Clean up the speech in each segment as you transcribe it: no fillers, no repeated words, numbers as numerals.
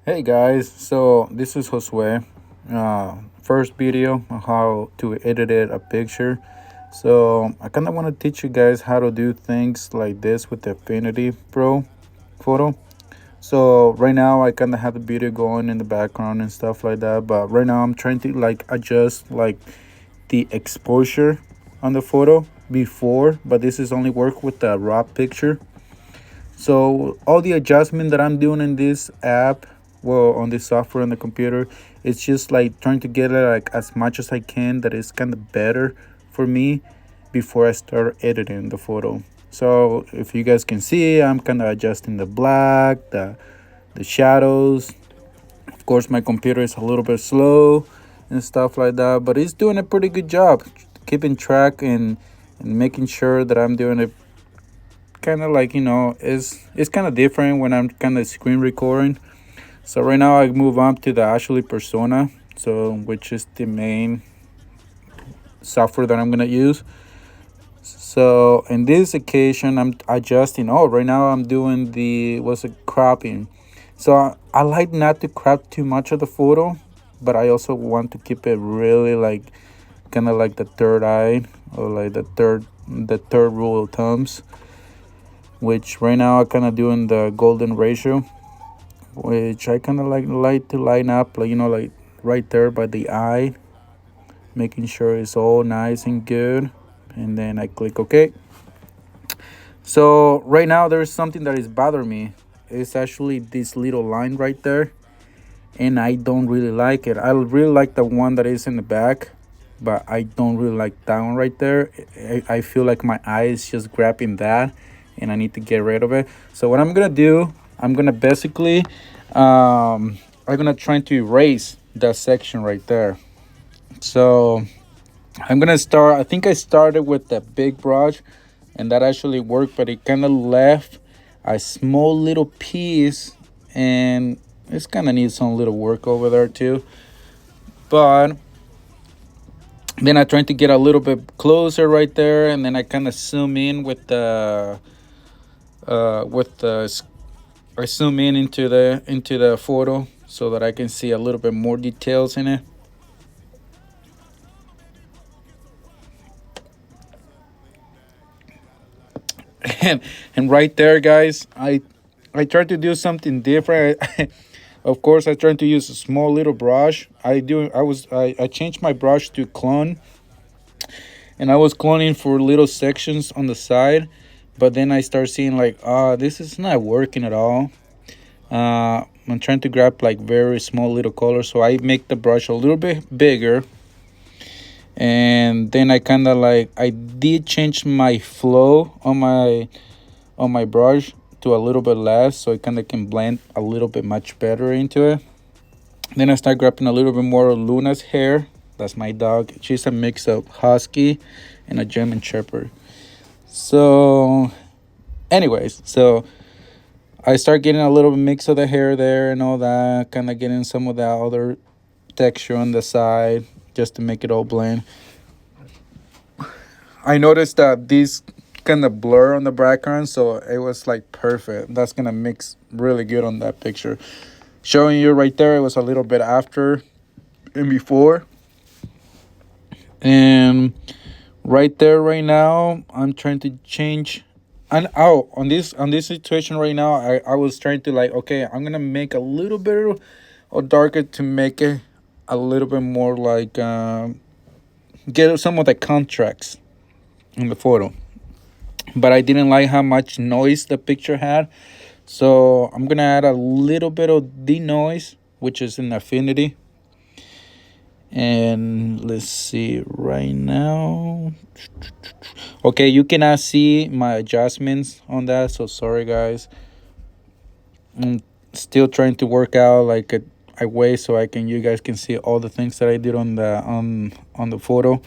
Hey guys, so this is Josue. First video on how to edit a picture. So I kind of want to teach you guys how to do things like this with the Affinity Pro photo. So right now I kind of have the video going in the background and stuff like that. But right now I'm trying to like adjust like the exposure on the photo before. But this is only work with the raw picture. So all the adjustment that I'm doing in this app, well, on this software on the computer, it's just like trying to get it like as much as I can that is kind of better for me before I start editing the photo. So if you guys can see, I'm kind of adjusting the black, the shadows. Of course, my computer is a little bit slow and stuff like that, but it's doing a pretty good job keeping track and making sure that I'm doing it kind of like it's kind of different when I'm kind of screen recording. So right now I move on to the actually persona, so which is the main software that I'm gonna use. So in this occasion I'm adjusting. Oh, right now I'm doing the what's it cropping. So I like not to crop too much of the photo, but I also want to keep it really like kind of like the third eye, or like the third rule of thumbs, which right now I kind of doing the golden ratio, which I kind of like to line up, like like right there by the eye, making sure it's all nice and good, and then I click OK. So right now there's something that is bothering me. It's actually this little line right there, and I don't really like it. I really like the one that is in the back, but I don't really like that one right there. I feel like my eye is just grabbing that, and I need to get rid of it. So what I'm gonna do, I'm gonna basically, I'm gonna try to erase that section right there. So I'm gonna start. I think I started with the big brush, and that actually worked, but it kind of left a small little piece, and it's kind of needs some little work over there too. But then I tried to get a little bit closer right there, and then I kind of zoom in with the I zoom in into the photo so that I can see a little bit more details in it. and and right there, guys, I tried to do something different. Of course, I tried to use a small little brush. I changed my brush to clone, and I was cloning for little sections on the side, but then I start seeing like, this is not working at all. I'm trying to grab like very small little colors, so I make the brush a little bit bigger, and then I kind of like I did change my flow on my brush to a little bit less, so it kind of can blend a little bit much better into it. Then I start grabbing a little bit more of Luna's hair. That's my dog. She's a mix of husky and a German shepherd. So, anyways, so I start getting a little mix of the hair there and all that, kind of getting some of that other texture on the side just to make it all blend. I noticed that these kind of blur on the background, so it was like perfect. That's gonna mix really good on that picture. Showing you right there, it was a little bit after and before, and right there right now I'm trying to change. And on this situation right now, I was trying to like, okay, I'm gonna make a little bit of darker to make it a little bit more like get some of the contrast in the photo. But I didn't like how much noise the picture had, so I'm gonna add a little bit of denoise, which is in Affinity. And let's see right now. Okay, you cannot see my adjustments on that, so sorry guys. I'm still trying to work out like a way so you guys can see all the things that I did on the photo,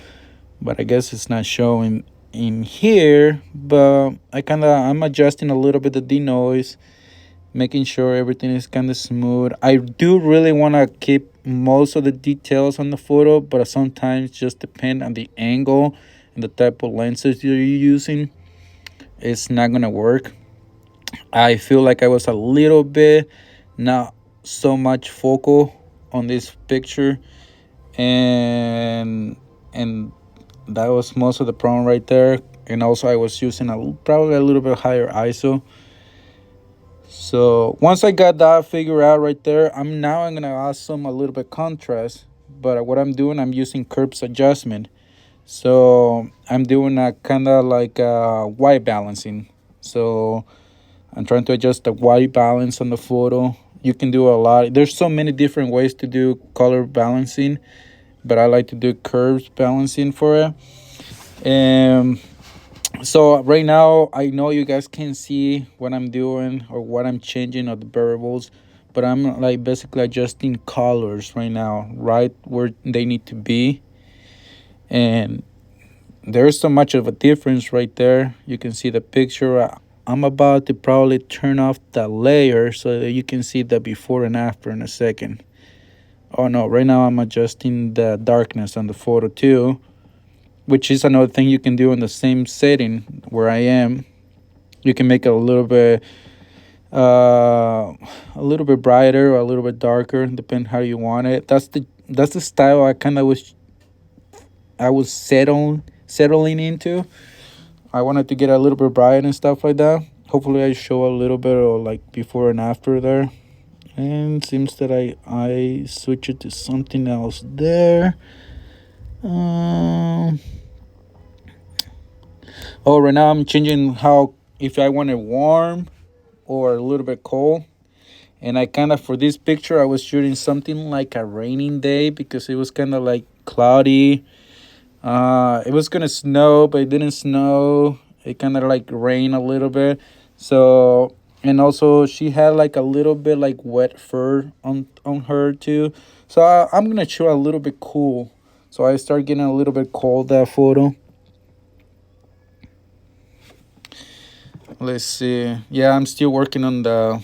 but I guess it's not showing in here. But I'm adjusting a little bit of the denoise, making sure everything is kind of smooth. I do really want to keep most of the details on the photo, but sometimes just depend on the angle and the type of lenses you're using. It's not gonna work. I feel like I was a little bit not so much focal on this picture, and and that was most of the problem right there. And also I was using probably a little bit higher ISO. So once I got that figured out right there, I'm gonna add some a little bit contrast. But what I'm doing, I'm using curves adjustment. So I'm doing a kind of like white balancing. So I'm trying to adjust the white balance on the photo. You can do a lot. There's so many different ways to do color balancing, but I like to do curves balancing for it. And so right now, I know you guys can see what I'm doing or what I'm changing of the variables, but I'm like basically adjusting colors right now, right where they need to be. And there's so much of a difference right there. You can see the picture. I'm about to probably turn off the layer so that you can see the before and after in a second. Oh no, right now I'm adjusting the darkness on the photo too, which is another thing you can do in the same setting where I am. You can make it a little bit brighter or a little bit darker, depending how you want it. That's the style I was settling into. I wanted to get a little bit bright and stuff like that. Hopefully, I show a little bit of like before and after there. And it seems that I switch it to something else there. Um. Oh, right now I'm changing how if I want it warm or a little bit cold. And I kind of for this picture I was shooting something like a raining day because it was kind of like cloudy. It was gonna snow, but it didn't snow. It kind of like rained a little bit. So and also she had like a little bit like wet fur on her too. So I'm gonna shoot a little bit cool. So I start getting a little bit cold that photo. Let's see. Yeah, I'm still working on the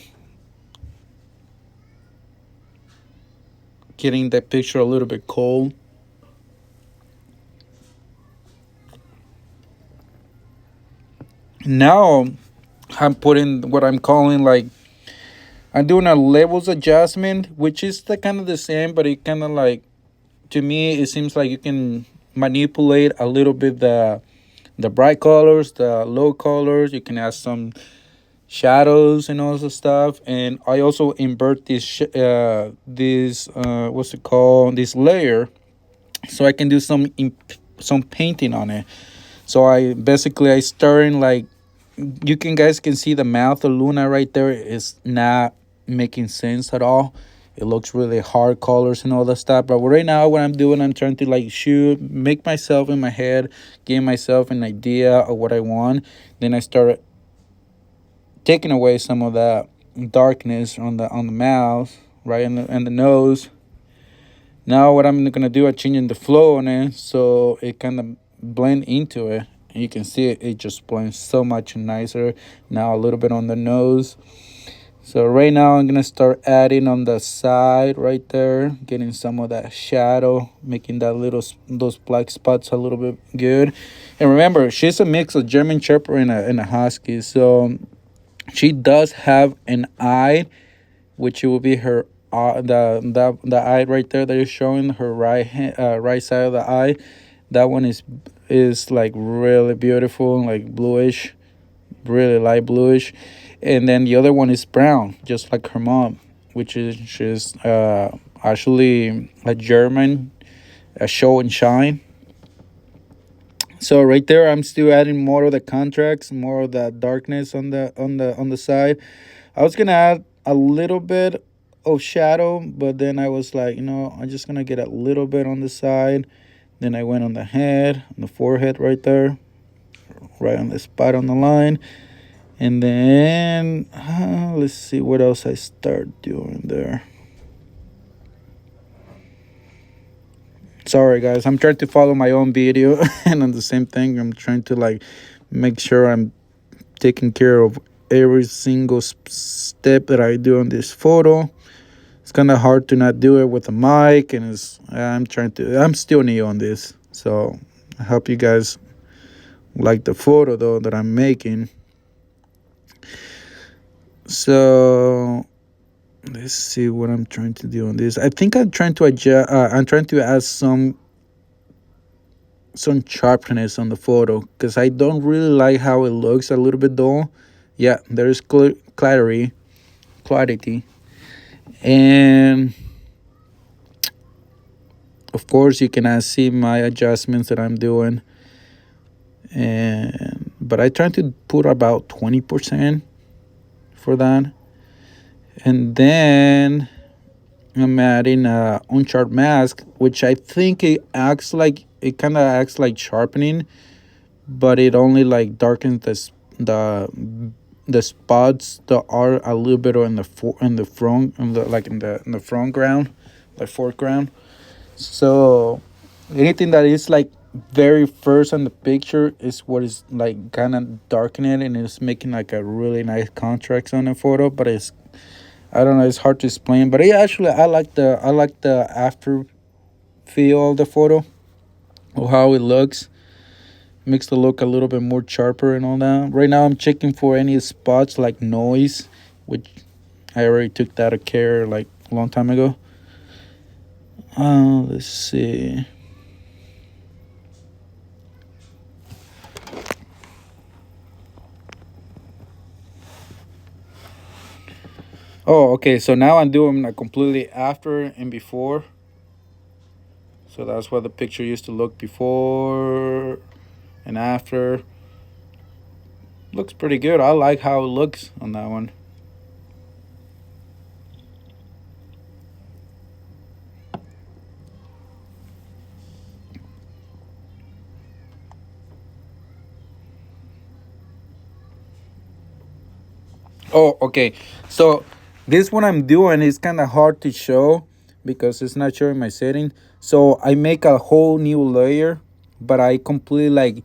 getting that picture a little bit cold. Now I'm putting what I'm calling like I'm doing a levels adjustment, which is the kind of the same, but it kind of like to me it seems like you can manipulate a little bit the bright colors, the low colors. You can add some shadows and all this stuff. And I also invert this what's it called, this layer, so I can do some painting on it. So I starting like you can guys can see the mouth of Luna right there is not making sense at all. It looks really hard colors and all that stuff. But right now, what I'm doing, I'm trying to like shoot, make myself in my head, give myself an idea of what I want. Then I start taking away some of that darkness on the mouth, right, and the nose. Now what I'm gonna do, I'm changing the flow on it so it kind of blend into it. And you can see it just blends so much nicer. Now a little bit on the nose. So right now I'm gonna start adding on the side right there, getting some of that shadow, making those black spots a little bit good. And remember, she's a mix of German Shepherd and a Husky, so she does have an eye, which will be her the eye right there that you're showing her right side of the eye. That one is like really beautiful, like bluish, really light bluish, and then the other one is brown, just like her mom, which is she's actually a German, a show and shine. So right there, I'm still adding more of the contracts, more of the darkness on the side. I was gonna add a little bit of shadow, but then I was like, I'm just gonna get a little bit on the side. Then I went on the head, on the forehead right there, right on the spot on the line. And then let's see what else I start doing there. Sorry guys, I'm trying to follow my own video and on the same thing I'm trying to like make sure I'm taking care of every single step that I do on this photo. It's kind of hard to not do it with a mic, and I'm still new on this. So I hope you guys like the photo though that I'm making. So let's see what I'm trying to do on this. I think I'm trying to adjust. I'm trying to add some sharpness on the photo because I don't really like how it looks a little bit dull. Yeah, there's clarity, and of course you can see my adjustments that I'm doing. And but I try to put about 20% for that, and then I'm adding a unsharp mask, which I think it kind of acts like sharpening, but it only like darkens the spots that are a little bit in the front in the front ground, like foreground. So anything that is like very first on the picture is what is like kind of darkening it, and it's making like a really nice contrast on the photo. But it's, I don't know, it's hard to explain. But yeah, actually I like the after feel of the photo, or how it looks. Makes the look a little bit more sharper and all that. Right now I'm checking for any spots like noise, which I already took that of care like a long time ago. Let's see. Oh, okay. So now I'm doing a completely after and before. So that's what the picture used to look before and after. Looks pretty good. I like how it looks on that one. Oh, okay. So this one I'm doing is kind of hard to show because it's not showing my setting. So I make a whole new layer, but I completely like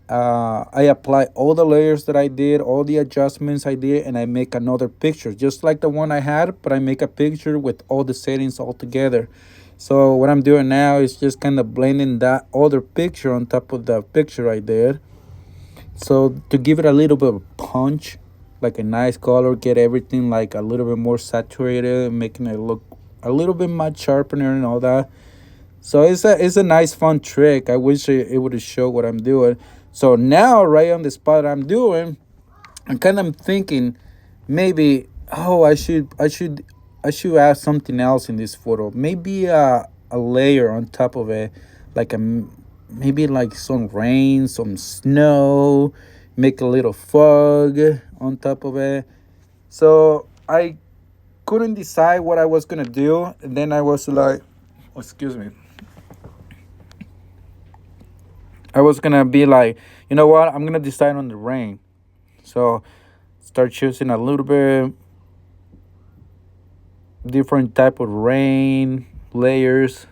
I apply all the layers that I did, all the adjustments I did, and I make another picture, just like the one I had, but I make a picture with all the settings all together. So what I'm doing now is just kind of blending that other picture on top of the picture I did. So to give it a little bit of punch, like a nice color, get everything like a little bit more saturated, making it look a little bit much sharper and all that. So it's a nice fun trick. I wish it would show what I'm doing. So now right on the spot I'm doing, I'm kind of thinking maybe, oh, I should add something else in this photo. Maybe a layer on top of it, like maybe like some rain, some snow, make a little fog on top of it. So I couldn't decide what I was gonna do, and then I was like, oh, excuse me. I was gonna be like, you know what? I'm gonna decide on the rain. So start choosing a little bit different type of rain layers.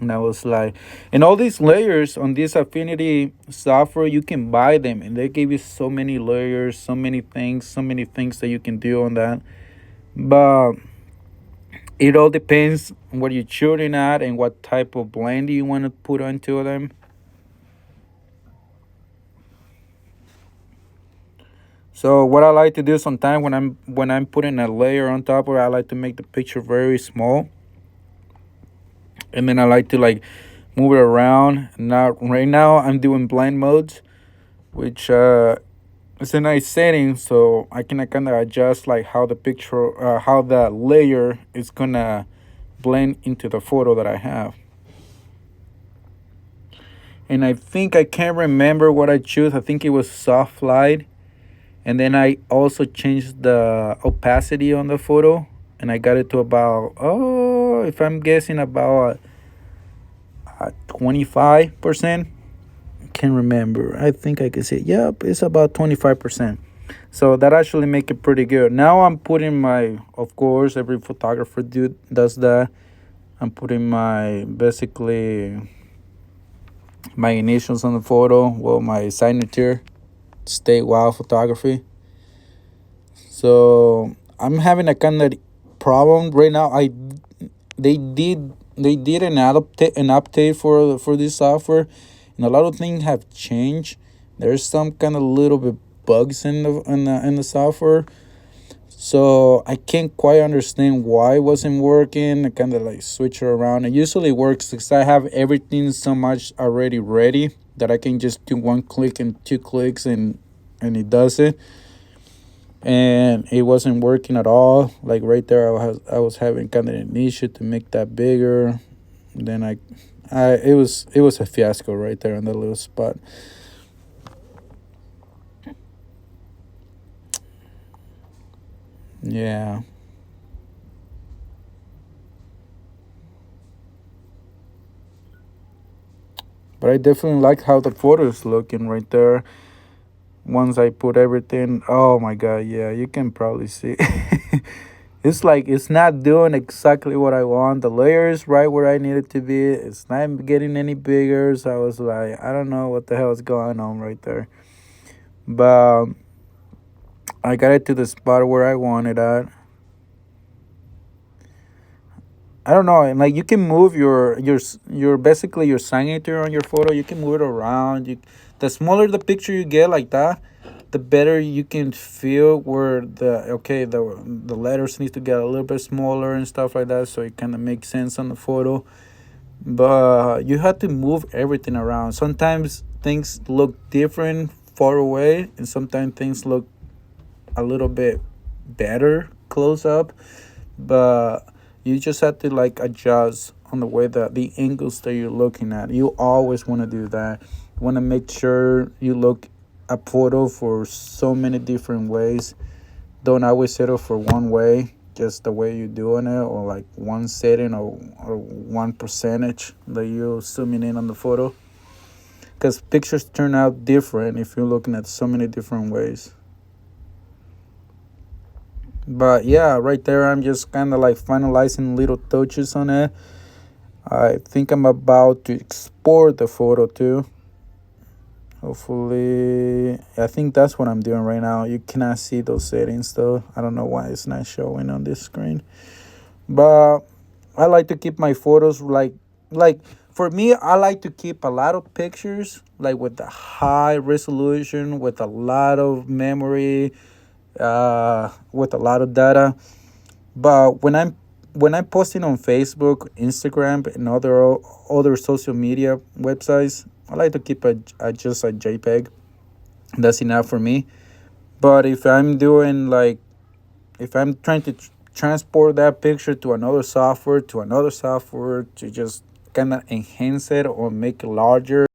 And I was like, and all these layers on this Affinity software, you can buy them, and they give you so many layers, so many things that you can do on that. But it all depends on what you're shooting at and what type of blend you want to put onto them. So what I like to do sometimes when I'm putting a layer on top of it, I like to make the picture very small, and then I like to like move it around. Now right now I'm doing blind modes, which it's a nice setting, so I can kind of adjust like how the layer is gonna blend into the photo that I have. And I think I can't remember what I choose. I think it was soft light, and then I also changed the opacity on the photo, and I got it to about, oh, if I'm guessing, about 25%. Can't remember. I think I could say, yep, it's about 25%. So that actually make it pretty good. Now I'm putting my, of course, every photographer does that. I'm putting my basically my initials on the photo, well, my signature, State Wild Photography. So I'm having a kind of problem right now. They did an update for this software, and a lot of things have changed. There's some kind of little bit bugs in the software. So I can't quite understand why it wasn't working. I kind of like switch it around. It usually works because I have everything so much already ready that I can just do one click and two clicks and it does it. And it wasn't working at all. Like right there, I was having kind of an issue to make that bigger. Then it was a fiasco right there in that little spot. Yeah, but I definitely like how the photo is looking right there. Once I put everything, oh my god, yeah, you can probably see. It's like it's not doing exactly what I want. The layer is right where I need it to be. It's not getting any bigger. So I was like, I don't know what the hell is going on right there. But I got it to the spot where I wanted at. I don't know, and like you can move your basically your signature on your photo. You can move it around. The smaller the picture you get like that, the better you can feel where the letters need to get a little bit smaller and stuff like that, so it kind of makes sense on the photo. But you have to move everything around. Sometimes things look different far away, and sometimes things look a little bit better close up, but you just have to like adjust on the way that the angles that you're looking at. You always want to do that. You want to make sure you look a photo for so many different ways. Don't always settle for one way, just the way you're doing it, or like one setting, or one percentage that you're zooming in on the photo, because pictures turn out different if you're looking at so many different ways. But yeah, right there, I'm just kind of like finalizing little touches on it. I think I'm about to export the photo too. Hopefully, I think that's what I'm doing right now. You cannot see those settings though. I don't know why it's not showing on this screen. But I like to keep my photos like for me, I like to keep a lot of pictures like with the high resolution, with a lot of memory, with a lot of data. But when I'm posting on Facebook, Instagram, and other social media websites, I like to keep just a JPEG. That's enough for me. But if I'm trying to transport that picture to another software to just kind of enhance it or make it larger,